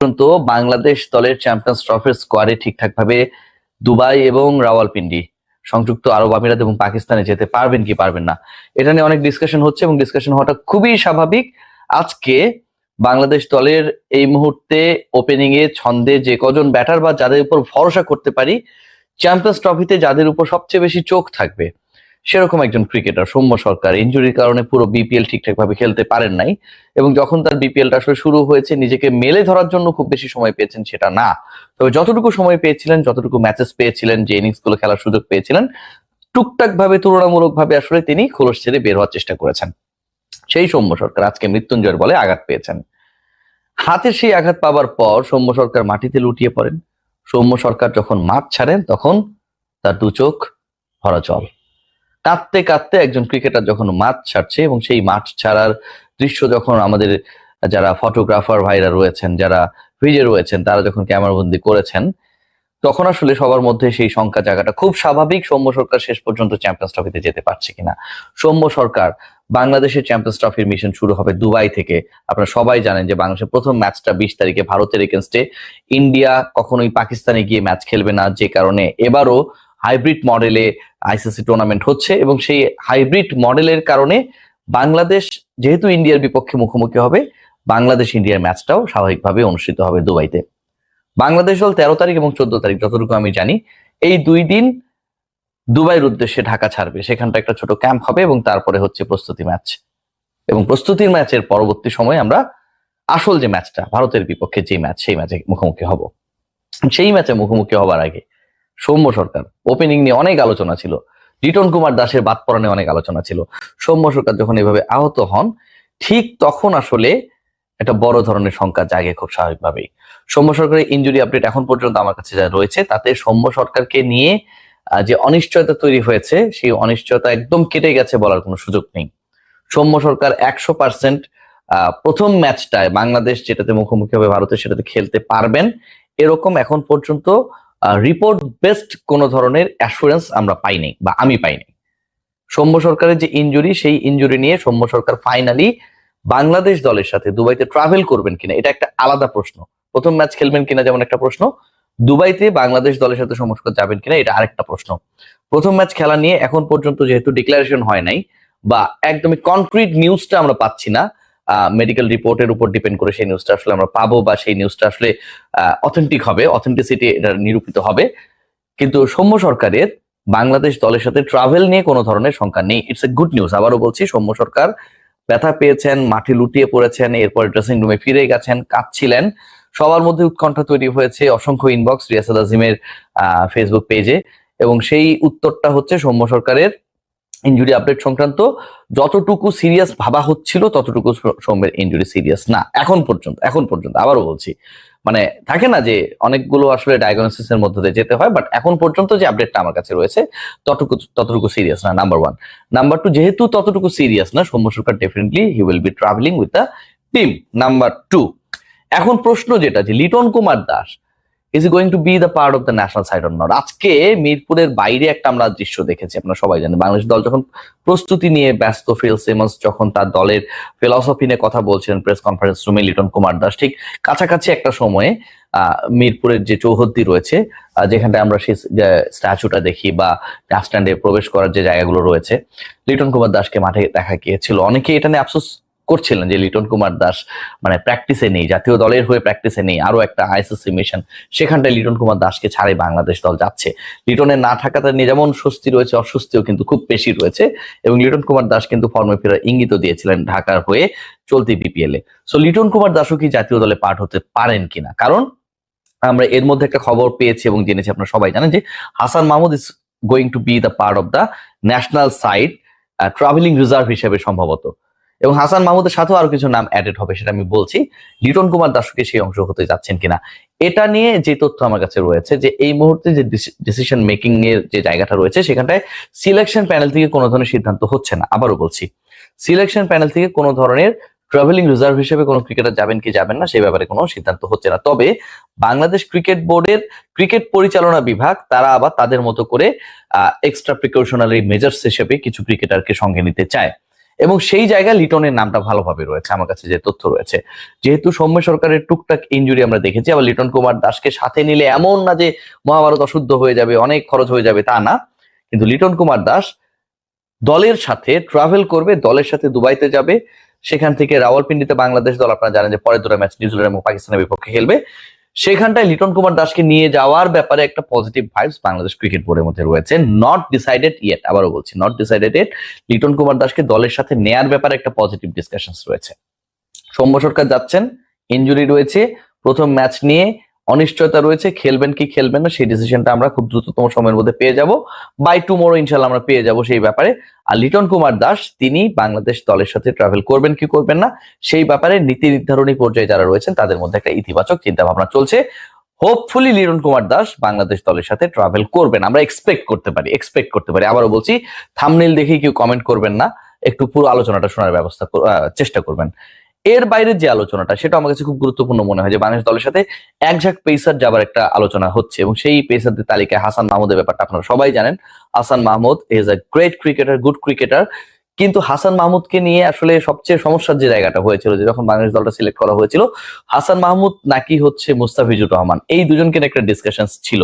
পর্যন্ত বাংলাদেশ দলের চ্যাম্পিয়ন্স ট্রফির স্কোয়াডে ঠিকঠাক ভাবে দুবাই এবং রাওয়ালপিন্ডি, সংযুক্ত আরব আমিরাত এবং পাকিস্তানে যেতে পারবেন কি পারবেন না, এটা নিয়ে অনেক ডিসকাশন হচ্ছে এবং ডিসকাশন হওয়াটা খুবই স্বাভাবিক। আজকে বাংলাদেশ দলের এই মুহূর্তে ওপেনিং এ ছন্দে যে কজন ব্যাটার বা যাদের উপর ভরসা করতে পারি, চ্যাম্পিয়ন্স ট্রফিতে যাদের উপর সবচেয়ে বেশি চোখ থাকবে, সেরকম একজন ক্রিকেটার সৌম্য সরকার ইনজুরির কারণে পুরো বিপিএল ঠিকঠাক ভাবে খেলতে পারেন নাই। এবং যখন তার বিপিএলটা আসলে শুরু হয়েছে, নিজেকে মেলে ধরার জন্য খুব বেশি সময় পেয়েছেন সেটা না, তবে যতটুকু সময় পেয়েছিলেন, যতটুকু ম্যাচেস পেয়েছিলেন, যে ইনিংস গুলো খেলার সুযোগ পেয়েছিলেন, টুকটাক ভাবে তুলনামূলক ভাবে আসলে তিনি খোলস ছেড়ে বের হওয়ার চেষ্টা করেছেন। সেই সৌম্য সরকার আজকে মৃত্যুঞ্জয়ের বলে আঘাত পেয়েছেন। হাতের সেই আঘাত পাবার পর সৌম্য সরকার মাটিতে লুটিয়ে পড়েন। সৌম্য সরকার যখন মাঠ ছাড়েন তখন তার দু চোখ ভরা জল। কাঁদতে কাঁদতে একজন ক্রিকেটার যখন মাঠ ছাড়ছে এবং সেই মাঠ ছাড়ার দৃশ্য যখন আমাদের যারা ফটোগ্রাফার ভাইরা রয়েছেন, যারা ভিজে রয়েছেন, তারা যখন ক্যামেরাবন্দি করেছেন, তখন আসলে সবার মধ্যে সেই শঙ্কা জায়গাটা খুব স্বাভাবিক, সৌম্য সরকার শেষ পর্যন্ত চ্যাম্পিয়ন্স ট্রফিতে যেতে পারছে কিনা। সৌম্য সরকার, বাংলাদেশের চ্যাম্পিয়ন্স ট্রফির মিশন শুরু হবে দুবাই থেকে। আপনারা সবাই জানেন যে বাংলাদেশের প্রথম ম্যাচটা 20 তারিখে ভারতের এগেনস্টে। ইন্ডিয়া কখনোই পাকিস্তানে গিয়ে ম্যাচ খেলবে না, যে কারণে এবারও হাইব্রিড মডেলে আইসিসি টুর্নামেন্ট হচ্ছে এবং সেই হাইব্রিড মডেলের কারণে বাংলাদেশ যেহেতু ইন্ডিয়ার বিপক্ষে মুখোমুখি হবে, বাংলাদেশ ইন্ডিয়ার ম্যাচটাও স্বাভাবিকভাবে অনুষ্ঠিত হবে দুবাইতে। বাংলাদেশ দল 13 তারিখ এবং 14 তারিখ যতটুকু আমি জানি, এই 2 দিন দুবাইয়ের উদ্দেশ্যে ঢাকা ছাড়বে। সেখানটা একটা ছোট ক্যাম্প হবে এবং তারপরে হচ্ছে প্রস্তুতি ম্যাচ, এবং প্রস্তুতির ম্যাচের পরবর্তী সময় আমরা আসল যে ম্যাচটা ভারতের বিপক্ষে যে ম্যাচ, সেই ম্যাচে মুখোমুখি হব। সেই ম্যাচে মুখোমুখি হবার আগে সৌম্য সরকার ওপেনিং নিয়ে অনেক আলোচনা ছিল, লিটন কুমার দাসের বাদ পড়া নিয়ে অনেক আলোচনা ছিল। সৌম্য সরকার যখন এভাবে আহত হন, ঠিক তখন আসলে একটা বড় ধরনের শঙ্কা জাগে খুব স্বাভাবিকভাবেই। সৌম্য সরকারের ইনজুরি আপডেট এখন পর্যন্ত আমার কাছে যা রয়েছে, তাতে সৌম্য সরকারকে নিয়ে যে অনিশ্চয়তা তৈরি হয়েছে, সেই অনিশ্চয়তা একদম কেটে গেছে বলার কোনো সুযোগ নেই। সৌম্য সরকার 100% প্রথম ম্যাচটায় বাংলাদেশ যেটাতে মুখোমুখি হবে ভারতের, সেটাতে খেলতে পারবেন, এরকম এখন পর্যন্ত রিপোর্ট বেসড কোনো ধরনের অ্যাসুরেন্স আমরা পাইনি বা আমি পাইনি। সৌম্য সরকারের যে ইনজুরি, সেই ইনজুরি নিয়ে সৌম্য সরকার ফাইনালি বাংলাদেশ দলের সাথে দুবাইতে ট্রাভেল করবেন কিনা, এটা একটা আলাদা প্রশ্ন। প্রথম ম্যাচ খেলবেন কিনা যেমন একটা প্রশ্ন, দুবাইতে বাংলাদেশ দলের সাথে সৌম্য সরকার যাবেন কিনা এটা আরেকটা প্রশ্ন। প্রথম ম্যাচ খেলা নিয়ে এখন পর্যন্ত যেহেতু ডিক্লারেশন হয় নাই বা একদমই কনক্রিট নিউজটা আমরা পাচ্ছি না, মেডিকেল রিপোর্টের উপর ডিপেন্ড করে সেই নিউজটা আসলে আমরা পাবো বা সেই নিউজটা আসলে অথেন্টিক হবে, অথেন্টিসিটি এটা নিরূপিত হবে। কিন্তু সৌম্য সরকারের বাংলাদেশ দলের সাথে ট্রাভেল নিয়ে কোনো ধরনের শঙ্কা নেই। It's a good news. আবারও বলছি, সৌম্য সরকার ব্যথা পেয়েছেন, মাঠে লুটিয়ে পড়েছেন, এরপর ড্রেসিং রুমে ফিরে গেছেন, কাঁদছিলেন। সবার মধ্যে উৎকণ্ঠা তৈরি হয়েছে, অসংখ্য ইনবক্স রিয়াসাত আজিমের ফেসবুক পেজে, এবং সেই উত্তরটা হচ্ছে সৌম্য সরকারের ইনজুরি আপডেট সংক্রান্ত যতটুকু সিরিয়াস ভাবা হচ্ছিল ততটুকু সৌম্যের ইনজুরি সিরিয়াস না এখন পর্যন্ত। আবারও বলছি, মানে থাকে না যে অনেকগুলো আসলে ডায়াগনোসিসের মধ্যে দিয়ে যেতে হয়, বাট এখন পর্যন্ত যে আপডেটটা আমার কাছে রয়েছে ততটুকু সিরিয়াস না, নাম্বার 1। নাম্বার 2, যেহেতু ততটুকু সিরিয়াস না, Soumya Sarkar definitely he will be travelling with the team. Number 2, এখন প্রশ্ন যেটা যে Liton Kumar Das is he going to be the part of the national side or not? আজকে মিরপুরের বাইরে একটা আমরা দৃশ্য দেখেছি, আপনারা সবাই জানেন, বাংলাদেশ দল যখন প্রস্তুতি নিয়ে ব্যস্ত, ফিল সিমন্স যখন তার দলের ফিলসফি নিয়ে কথা বলছিলেন প্রেস কনফারেন্স রুমে, লিটন কুমার দাস ঠিক কাছাকাছি একটা সময়ে মিরপুরের যে চৌহদ্দি রয়েছে, যেখানটায় আমরা সেই স্ট্যাচুটা দেখি বা বাস স্ট্যান্ডে প্রবেশ করার যে জায়গাগুলো রয়েছে, লিটন কুমার দাসকে মাঠে দেখা গিয়েছিল। অনেকে এটা নিয়ে আফসোস করছিলেন যে লিটন কুমার দাস মানে প্র্যাকটিসে নেই, জাতীয় দলের হয়ে প্র্যাকটিসে নেই, আরো একটা আইসিসি মিশন, সেখানটায় লিটন কুমার দাসকে ছাড়ে বাংলাদেশ দল যাচ্ছে। লিটনের না থাকাতে নিয়ে যেমন স্বস্তি রয়েছে, অস্বস্তিও কিন্তু খুব বেশি রয়েছে, এবং লিটন কুমার দাস কিন্তু ফর্মে ফেরার ইঙ্গিতও দিয়েছিলেন ঢাকার হয়ে চলতি বিপিএল এ। সো লিটন কুমার দাসও কি জাতীয় দলে পার্ট হতে পারেন কিনা, কারণ আমরা এর মধ্যে একটা খবর পেয়েছি এবং জেনেছি, আপনারা সবাই জানেন যে Hasan Mahmud is going to B the part of the national side travelling reserve হিসেবে সম্ভবত, এবং হাসান মাহমুদের সাথেও আরো কিছু নাম অ্যাডেড হবে, সেটা আমি বলছি। লিটন কুমার দাসকে সেই অংশ হতে যাচ্ছেন কিনা, এটা নিয়ে যে তথ্য আমার কাছে রয়েছে, যে এই মুহূর্তে যে ডিসিশন মেকিং এর যে জায়গাটা রয়েছে, সেখানটায় সিলেকশন প্যানেল থেকে কোনো ধরনের সিদ্ধান্ত হচ্ছে না। আবারও বলছি, সিলেকশন প্যানেল থেকে কোনো ধরনের ট্রাভেলিং রিজার্ভ হিসেবে কোনো ক্রিকেটার যাবেন কি যাবেন না সেই ব্যাপারে কোনো সিদ্ধান্ত হচ্ছে না। তবে বাংলাদেশ ক্রিকেট বোর্ডের ক্রিকেট পরিচালনা বিভাগ তারা আবার তাদের মতো করে এক্সট্রা প্রিকশনারি মেজার্স হিসেবে কিছু ক্রিকেটারকে সঙ্গে নিতে চায়, এবং সেই জায়গায় লিটনের নামটা ভালোভাবে রয়েছে আমার কাছে যে তথ্য রয়েছে। যেহেতু সৌম্য সরকারের টুকটাক ইনজুরি আমরা দেখেছি, আবার লিটন কুমার দাসকে সাথে নিলে এমন না যে মহাভারত অশুদ্ধ হয়ে যাবে, অনেক খরচ হয়ে যাবে, তা না। কিন্তু লিটন কুমার দাস দলের সাথে ট্রাভেল করবে, দলের সাথে দুবাইতে যাবে, সেখান থেকে রাওয়ালপিন্ডিতে বাংলাদেশ দল আপনারা জানেন যে পরের দুটো ম্যাচ নিউজিল্যান্ড এবং পাকিস্তানের বিপক্ষে খেলবে। সেখানটায় লিটন কুমার দাসকে নিয়ে যাওয়ার ব্যাপারে একটা পজিটিভ ভাইবস বাংলাদেশ ক্রিকেট বোর্ডের মধ্যে রয়েছে। নট ডিসাইডেড ইয়েট, আবারও বলছি not decided yet. Liton Kumar দাসকে দলের সাথে নেয়ার ব্যাপারে একটা পজিটিভ ডিসকাশন রয়েছে। সৌম্য সরকার যাচ্ছেন, ইনজুরি রয়েছে, প্রথম ম্যাচ নিয়ে অনিশ্চয়তা রয়েছে, খেলবেন কি খেলবেন না সেই ডিসিশনটা আমরা খুব দ্রুততম সময়ের মধ্যে পেয়ে যাব, বাই টুমোরো ইনশাল্লাহ আমরা পেয়ে যাব সেই ব্যাপারে। আর লিটন কুমার দাস তিনি বাংলাদেশ দলের সাথে ট্রাভেল করবেন কি করবেন না সেই ব্যাপারে নীতি নির্ধারণী পর্যায়ে যারা রয়েছেন তাদের মধ্যে একটা ইতিবাচক চিন্তা ভাবনা চলছে। হোপফুলি লিটন কুমার দাস বাংলাদেশ দলের সাথে ট্রাভেল করবেন, আমরা এক্সপেক্ট করতে পারি। আবারও বলছি, থাম্বনেইল দেখেই কেউ কমেন্ট করবেন না, একটু পুরো আলোচনাটা শোনার চেষ্টা করবেন। এর বাইরে যে আলোচনাটা সেটা আমার কাছে খুব গুরুত্বপূর্ণ মনে হয় যে বাংলাদেশ দলের সাথে একঝাঁক পেসার যাবার একটা আলোচনা হচ্ছে, এবং সেই পেসারদের তালিকায় হাসান মাহমুদের ব্যাপারটা আপনারা সবাই জানেন। Hasan Mahmud is a great cricketer, good cricketer, কিন্তু হাসান মাহমুদকে নিয়ে আসলে সবচেয়ে সমস্যার যে জায়গাটা হয়েছিল যে যখন বাংলাদেশ দলটা সিলেক্ট করা হয়েছিল, হাসান মাহমুদ নাকি হচ্ছে মুস্তাফিজুর রহমান, এই দুজনকে একটা ডিসকাশন ছিল।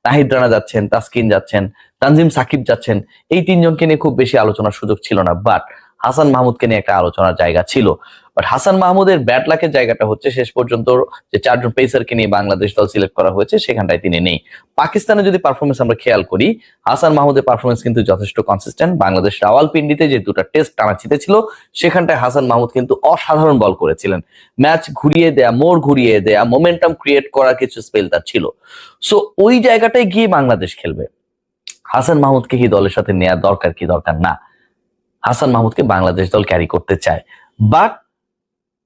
নাহিদ রানা যাচ্ছেন, তাসকিন যাচ্ছেন, তানজিম সাকিব যাচ্ছেন, এই তিনজনকে নিয়ে খুব বেশি আলোচনার সুযোগ ছিল না, বাট হাসান মাহমুদকে নিয়ে একটা আলোচনার জায়গা ছিল। বাট হাসান মাহমুদের ব্যাট লাকের জায়গাটা হচ্ছে শেষ পর্যন্ত যে চারজন পেসারকে নিয়ে বাংলাদেশ দল সিলেক্ট করা হয়েছে সেখানটায় তিনি নেই। পাকিস্তানে যদি পারফরমেন্স আমরা খেয়াল করি, হাসান মাহমুদের পারফরমেন্স কিন্তু যথেষ্ট কনসিস্টেন্ট। বাংলাদেশ রাওয়ালপিন্ডিতে যে দুটো টেস্ট টানা জিতেছিল সেখানটায় হাসান মাহমুদ কিন্তু অসাধারণ বল করেছিলেন। ম্যাচ ঘুরিয়ে দেয়া, মোড় ঘুরিয়ে দেয়া, মোমেন্টাম ক্রিয়েট করার কিছু স্পেল তার ছিল। সো ওই জায়গাটায় গিয়ে বাংলাদেশ খেলবে। হাসান মাহমুদকে কি দলের সাথে নেওয়ার দরকার কি দরকার না? হাসান মাহমুদকে বাংলাদেশ দল ক্যারি করতে চায়, বাট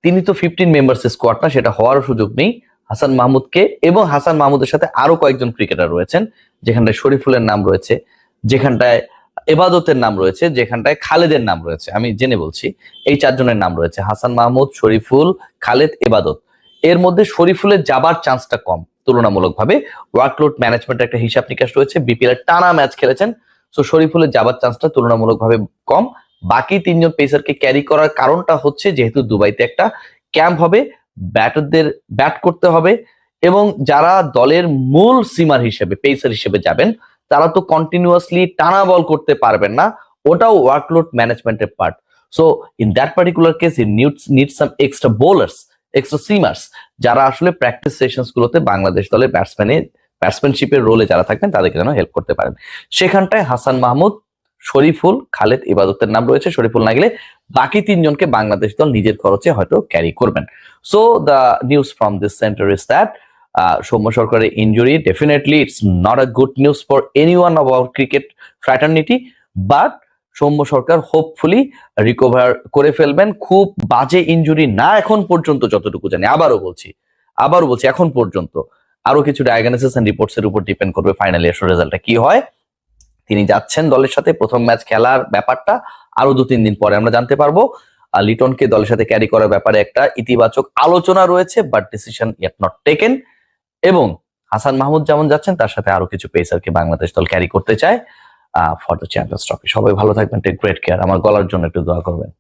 তিনি তো 15 মেম্বার্স স্কোয়াড না, সেটা হওয়ারও সুযোগ নেই। হাসান মাহমুদকে এবং হাসান মাহমুদের সাথে আরো কয়েকজন ক্রিকেটার রয়েছেন, যেখানটায় শরীফুলের নাম রয়েছে, যেখানটায় এবাদতের নাম রয়েছে, যেখানটায় খালেদের নাম রয়েছে, আমি জেনে বলছি এই চারজনের নাম রয়েছে, হাসান মাহমুদ, শরীফুল, খালেদ, এবাদত। এর মধ্যে শরীফুলের যাবার চান্সটা কম তুলনামূলকভাবে, ওয়ার্কলোড ম্যানেজমেন্টের একটা হিসাব নিকাশ রয়েছে, বিপিএল এর টানা ম্যাচ খেলেছেন, সো শরীফুলের যাবার চান্সটা তুলনামূলকভাবে কম। বাকি তিনজন পেসারকে ক্যারি করার কারণটা হচ্ছে যেহেতু দুবাইতে একটা ক্যাম্প হবে, ব্যাটারদের ব্যাট করতে হবে, এবং যারা দলের মূল সিমার হিসেবে পেসার হিসেবে যাবেন তারা তো কন্টিনিউয়াসলি টানা বল করতে পারবেন না, ওটাও ওয়ার্কলোড ম্যানেজমেন্টের part. So in that particular case you need some extra bowlers, extra seamers, যারা আসলে প্র্যাকটিস সেশনস গুলোতে বাংলাদেশ দলের ব্যাটসম্যানশিপের রোলে যারা থাকবেন তাদেরকে যেন হেল্প করতে পারেন। সেখানটায় হাসান মাহমুদ, শরীফুল, খালেদ, ইবাদতের নাম রয়েছে। শরীফুল না গেলে বাকি তিনজনকে বাংলাদেশ দল নিজের খরচে হয়তো ক্যারি করবেন। So the news from this centre is that Soumya সরকারের injury definitely it's not a good news for anyone of our cricket fraternity, but Soumya Sarkar hopefully recover করে ফেলবেন। খুব বাজে ইনজুরি না এখন পর্যন্ত যতটুকু জানি, আবারও বলছি এখন পর্যন্ত। আরো কিছু ডায়াগনোসিস এন্ড রিপোর্টস এর উপর ডিপেন্ড করবে ফাইনালি আসলে রেজাল্টটা কি হয়। তিনি যাচ্ছেন দলের সাথে, প্রথম ম্যাচ খেলার ব্যাপারটা আরো 2-3 দিন পরে আমরা জানতে পারবো। লিটনকে দলের সাথে ক্যারি করার ব্যাপারে একটা ইতিবাচক আলোচনা রয়েছে, but decision yet not taken. এবং হাসান মাহমুদ যেমন যাচ্ছেন তার সাথে আরো কিছু পেসারকে বাংলাদেশ দল ক্যারি করতে চায় ফর দ্য চ্যাম্পিয়ন্স ট্রফি। সবাই ভালো থাকবেন, টেক গ্রেট কেয়ার। আমার গলার জন্য একটু দোয়া করবেন।